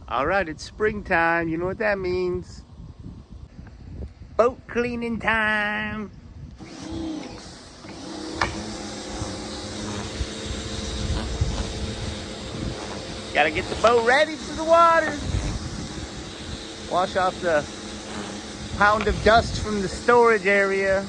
All right, it's springtime. You know what that means. Boat cleaning time. Gotta get the boat ready for the water. Wash off the pound of dust from the storage area.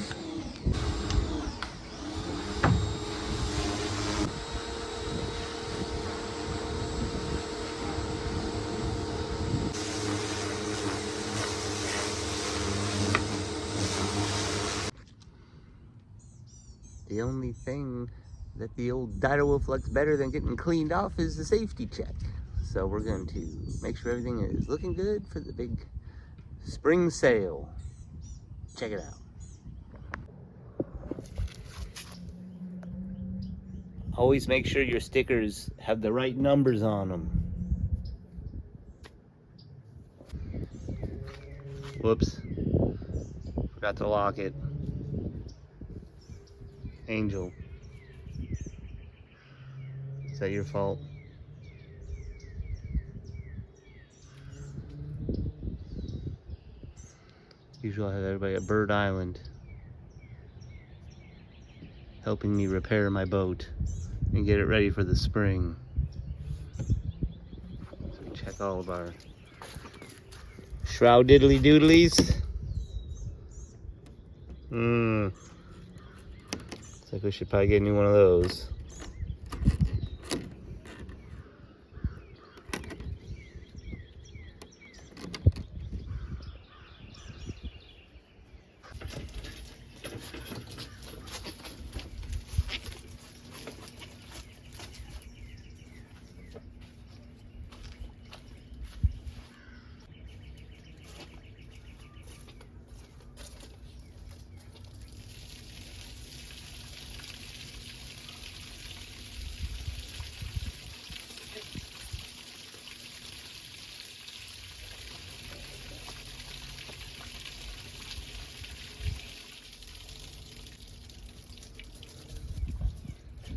The only thing that the old direwolf likes better than getting cleaned off is the safety check. So we're going to make sure everything is looking good for the big spring sale. Check it out. Always make sure your stickers have the right numbers on them. Whoops. Forgot to lock it. Angel. Is that your fault? Usually I have everybody at Bird Island helping me repair my boat and get it ready for the spring. So we check all of our shroud diddly doodlies. Looks like we should probably get a new one of those.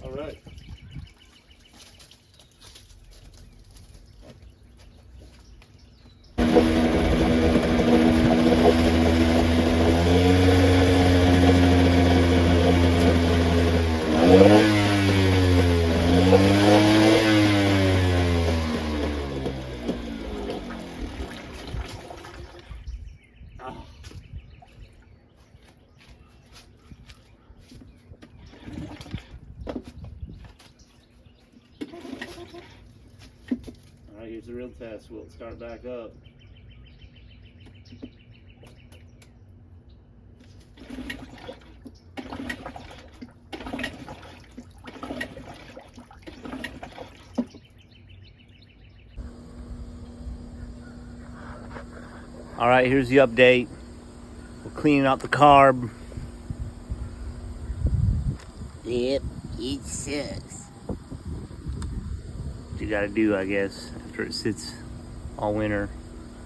All right. Here's the real test. Will it start back up? All right, here's the update. We're cleaning out the carb. Yep, it sucks. What you gotta do, I guess, after it sits all winter.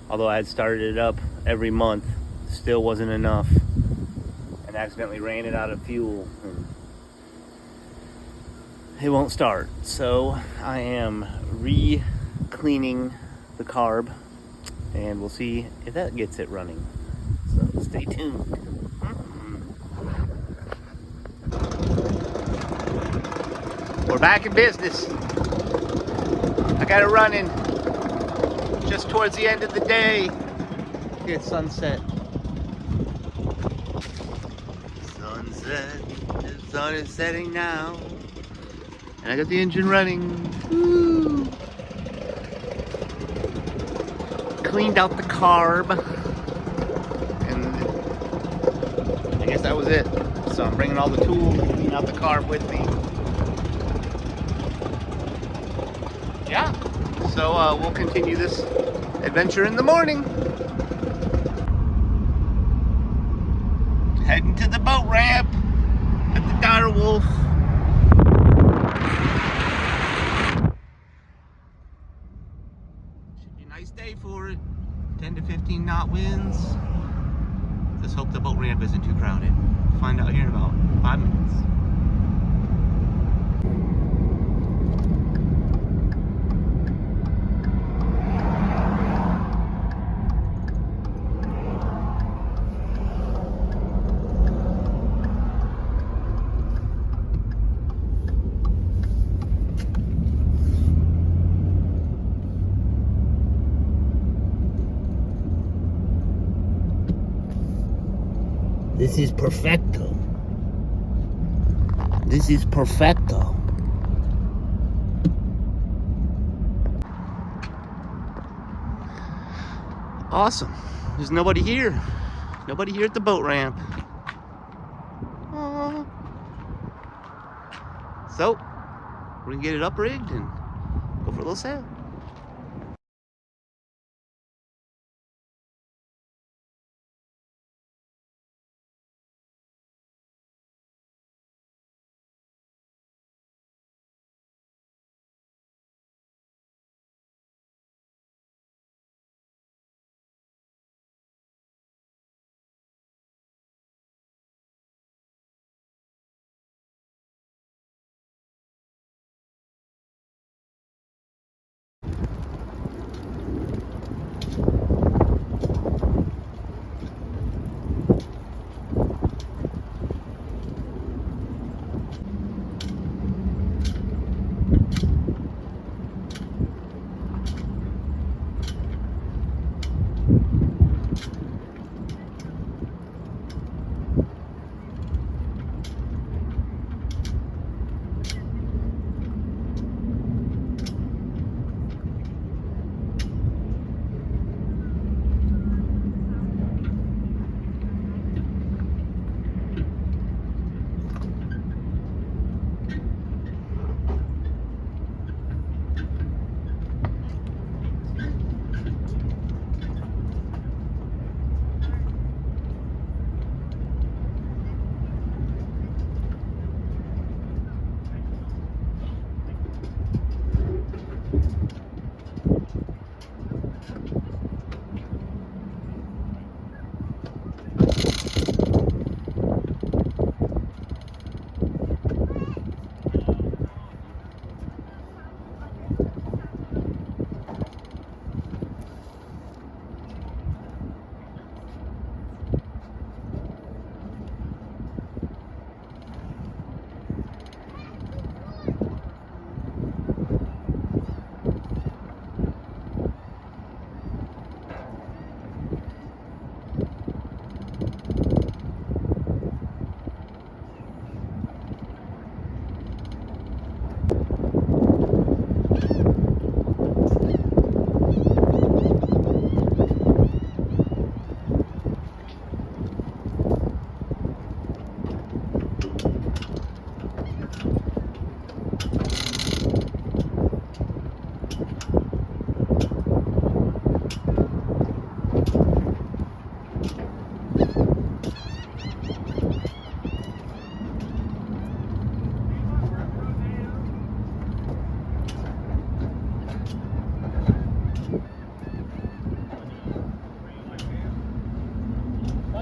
Although I had started it up every month, still wasn't enough, and accidentally ran it out of fuel. It won't start, so I am re-cleaning the carb, and we'll see if that gets it running. So stay tuned. We're back in business. I got it running just towards the end of the day. It's sunset. Sunset. The sun is setting now. And I got the engine running. Woo. Cleaned out the carb. And I guess that was it. So I'm bringing all the tools to clean out the carb with me. Yeah, so we'll continue this adventure in the morning. Heading to the boat ramp at the direwolf. Should be a nice day for it. 10 to 15 knot winds. Just hope the boat ramp isn't too crowded. Find out here in about 5 minutes. This is perfecto. This is perfecto. Awesome. There's nobody here. Nobody here at the boat ramp. Aww. So, we're gonna get it up rigged and go for a little sail.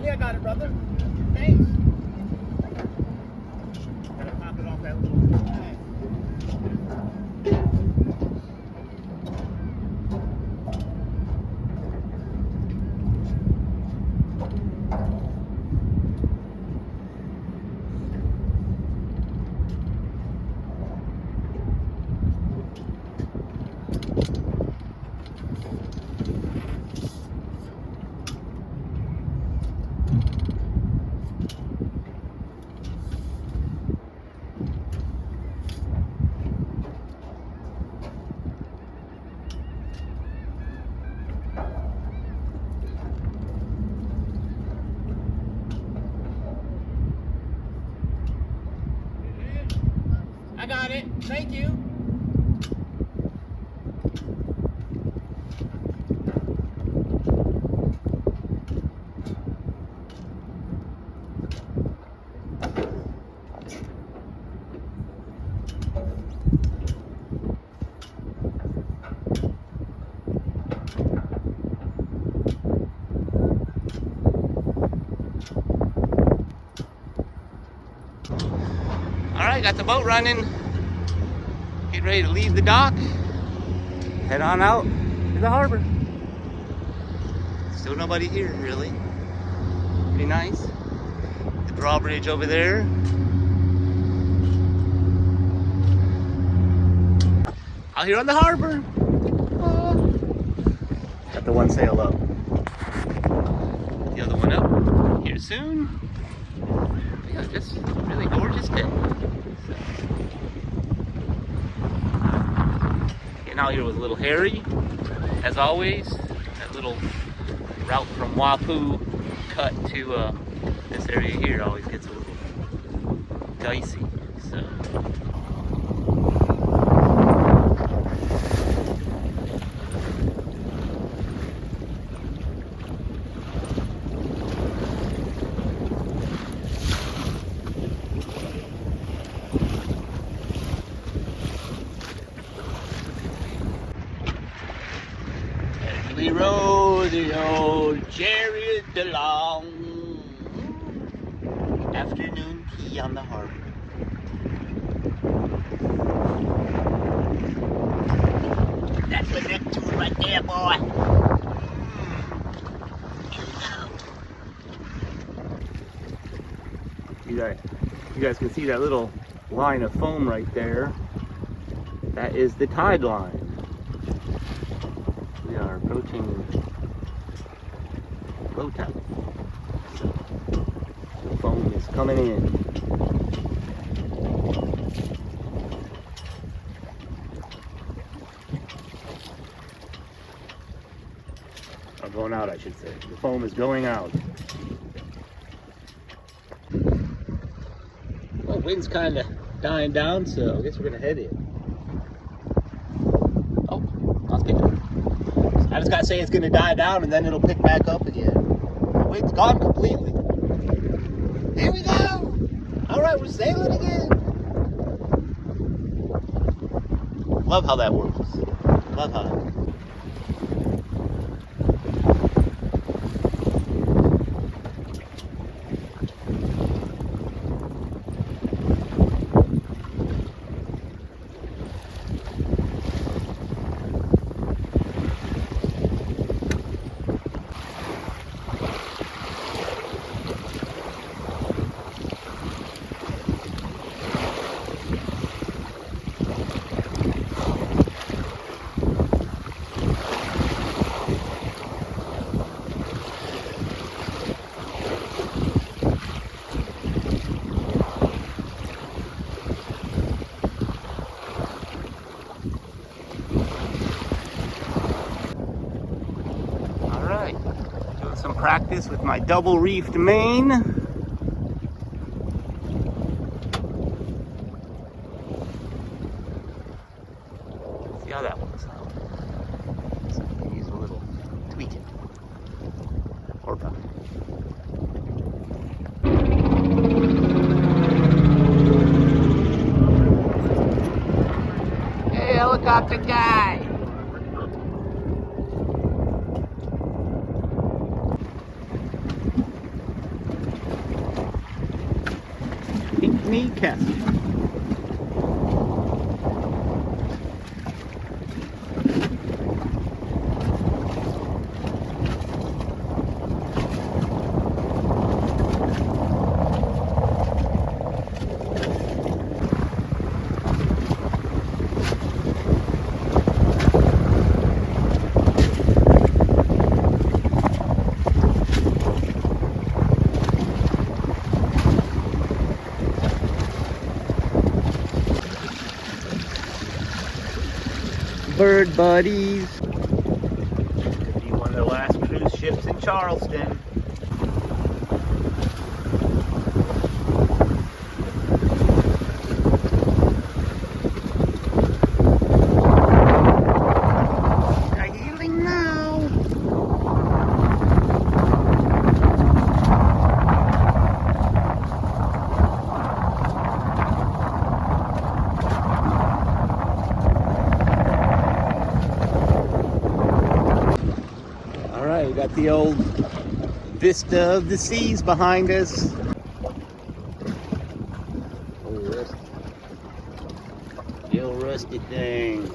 I got it, brother. Thanks. Gotta pop it off that little thing. I got it. Thank you. All right, got the boat running. Getting ready to leave the dock. Head on out to the harbor. Still nobody here, really. Pretty nice. The drawbridge over there. Out here on the harbor. Got the one sail up. The other one up here soon. yeah, just a really gorgeous day. So, getting out here with little Harry, as always. That little route from Wappoo Cut to this area here always gets a little dicey. So. As we roll the old chariot along, afternoon tea on the harbor. That's the Neptune right there, boy. You guys can see that little line of foam right there. That is the tide line. We are approaching low tide. So the foam is coming in. Or going out, I should say. The foam is going out. Well, wind's kind of dying down, so I guess we're gonna head in. Oh, that's good. I just gotta say it's gonna die down and then it'll pick back up again. The wind's gone completely. Here we go! Alright, we're sailing again. Love how that works. Love how that works. Doing some practice with my double reefed main. See how that works out. So use a little tweaking. Or not. Hey, helicopter guy! Kneecap. Bird buddies. Could be one of the last cruise ships in Charleston. Sailing now. We got the old vista of the seas behind us. The old rusty thing.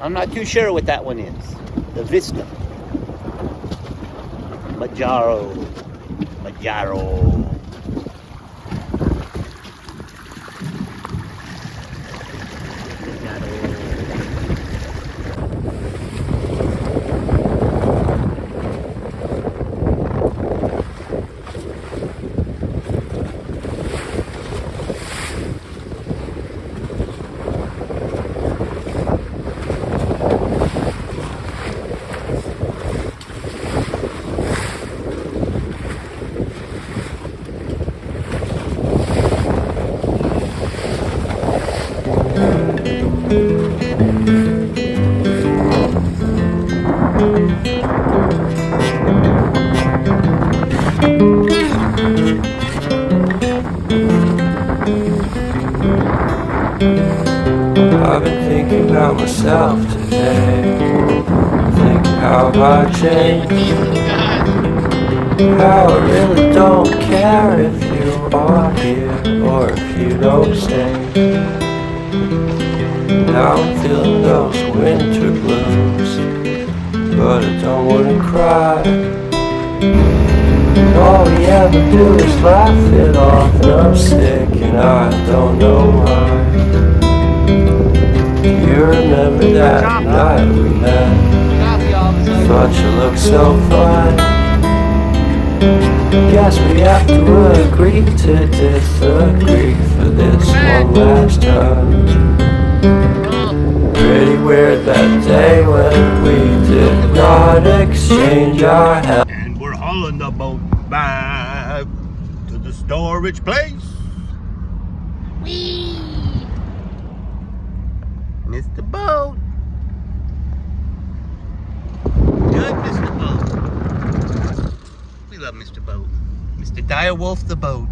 I'm not too sure what that one is. The Vista. Majaro. Majaro. I've been thinking about myself today, thinking how I changed, how I really don't care if you are here or if you don't stay. Now I'm feeling those winter blues, but I don't wanna cry. And all we ever do is laugh it off, and I'm sick and I don't know why. You remember that night we met? Thought you looked so fine. Guess we have to agree to disagree for this one last time. Pretty weird that day when we did not exchange our help. And we're hauling the boat back to the storage place. Missed the boat. Good, Mr. Boat. We love Mr. Boat. Mr. Direwolf the boat.